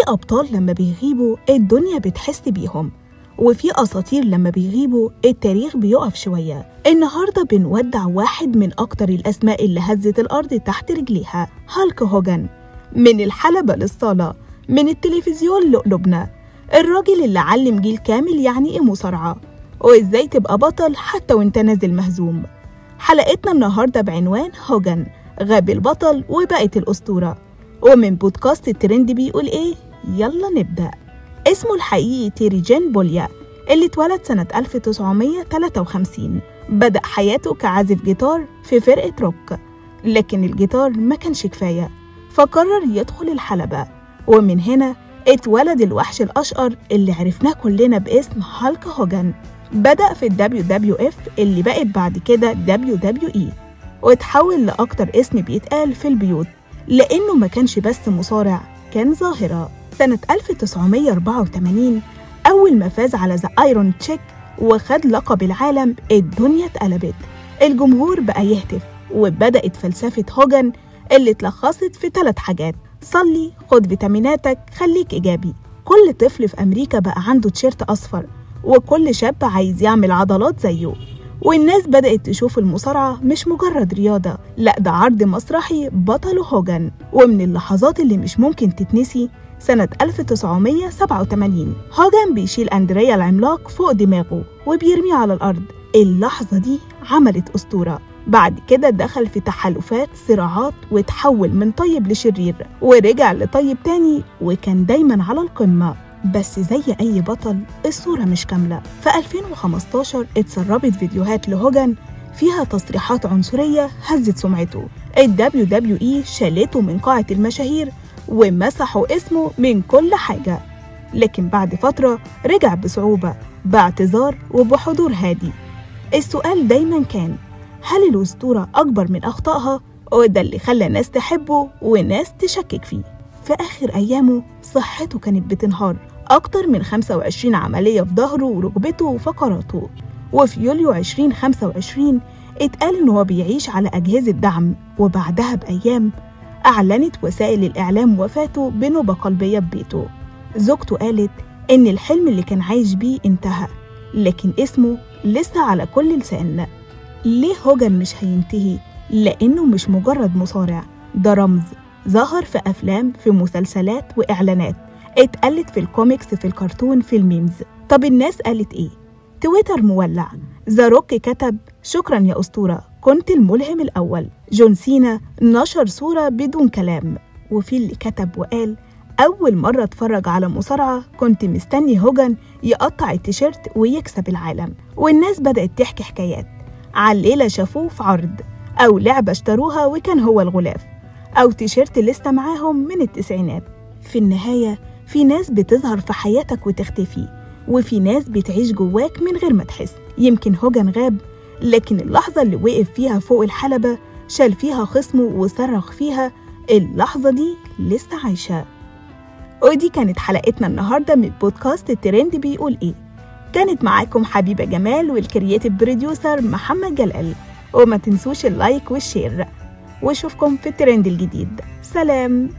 أبطال لما بيغيبوا الدنيا بتحس بيهم، وفي أساطير لما بيغيبوا التاريخ بيقف شوية. النهاردة بنودع واحد من أكتر الأسماء اللي هزت الأرض تحت رجليها، هالك هوجن. من الحلبة للصالة، من التلفزيون لقلوبنا، الراجل اللي علم جيل كامل يعني إيه مصارعة وإزاي تبقى بطل حتى وإنت نازل مهزوم. حلقتنا النهاردة بعنوان هوجن، غاب البطل وبقت الأسطورة، ومن بودكاست الترند بيقول إيه؟ يلا نبدأ. اسمه الحقيقي تيري جين بوليا، اللي اتولد سنة 1953. بدأ حياته كعازف جيتار في فرقة روك، لكن الجيتار ما كانش كفاية، فقرر يدخل الحلبة، ومن هنا اتولد الوحش الأشقر اللي عرفناه كلنا باسم هالك هوجن. بدأ في WWF اللي بقت بعد كده WWE، واتحول لأكتر اسم بيتقال في البيوت، لأنه ما كانش بس مصارع، كان ظاهرة. سنة 1984 أول ما فاز على ذا ايرون تشيك وخد لقب العالم، الدنيا اتقلبت، الجمهور بقى يهتف، وبدأت فلسفة هوجن اللي اتلخصت في 3 حاجات: صلي، خد فيتاميناتك، خليك إيجابي. كل طفل في أمريكا بقى عنده تيشيرت أصفر، وكل شاب عايز يعمل عضلات زيه، والناس بدأت تشوف المصارعة مش مجرد رياضة، لأ ده عرض مسرحي بطله هوجن. ومن اللحظات اللي مش ممكن تتنسي سنة 1987 هوجن بيشيل أندريا العملاق فوق دماغه وبيرميه على الأرض. اللحظة دي عملت أسطورة. بعد كده دخل في تحالفات، صراعات، وتحول من طيب لشرير، ورجع لطيب تاني، وكان دايما على القمة. بس زي أي بطل الصورة مش كاملة. في 2015 اتسربت فيديوهات لهوجن فيها تصريحات عنصرية هزت سمعته. WWE شالته من قاعة المشاهير ومسحوا اسمه من كل حاجة، لكن بعد فترة رجع بصعوبة، باعتذار وبحضور هادي. السؤال دايما كان: هل الأسطورة أكبر من أخطائها؟ وده اللي خلى ناس تحبه وناس تشكك فيه. في آخر أيامه صحته كانت بتنهار، أكتر من 25 عملية في ظهره وركبته وفقراته. وفي يوليو 2025 اتقال إنه هو بيعيش على أجهزة دعم، وبعدها بأيام أعلنت وسائل الإعلام وفاته بنوبة قلبية ببيته. زوجته قالت إن الحلم اللي كان عايش بيه انتهى، لكن اسمه لسه على كل لسان. ليه هوجن مش هينتهي؟ لأنه مش مجرد مصارع، ده رمز ظهر في أفلام، في مسلسلات وإعلانات، اتقالت في الكوميكس، في الكرتون، في الميمز. طب الناس قالت إيه؟ تويتر مولع. ذا روك كتب: شكرا يا أسطورة، كنت الملهم الأول. جون سينا نشر صورة بدون كلام، وفي اللي كتب وقال: أول مرة اتفرج على مصارعة كنت مستني هوجن يقطع التيشيرت ويكسب العالم. والناس بدأت تحكي حكايات على ليلة شافوه في عرض، أو لعبة اشتروها وكان هو الغلاف، أو تيشيرت لسه معاهم من التسعينات. في النهاية في ناس بتظهر في حياتك وتختفي، وفي ناس بتعيش جواك من غير ما تحس. يمكن هوجن غاب، لكن اللحظة اللي وقف فيها فوق الحلبة شال فيها خصمه وصرخ فيها، اللحظة دي لسه عايشة. ودي كانت حلقتنا النهاردة من بودكاست الترند بيقول إيه. كانت معاكم حبيبة جمال والكرياتيف بروديوسر محمد جلال. وما تنسوش اللايك والشير، واشوفكم في الترند الجديد. سلام.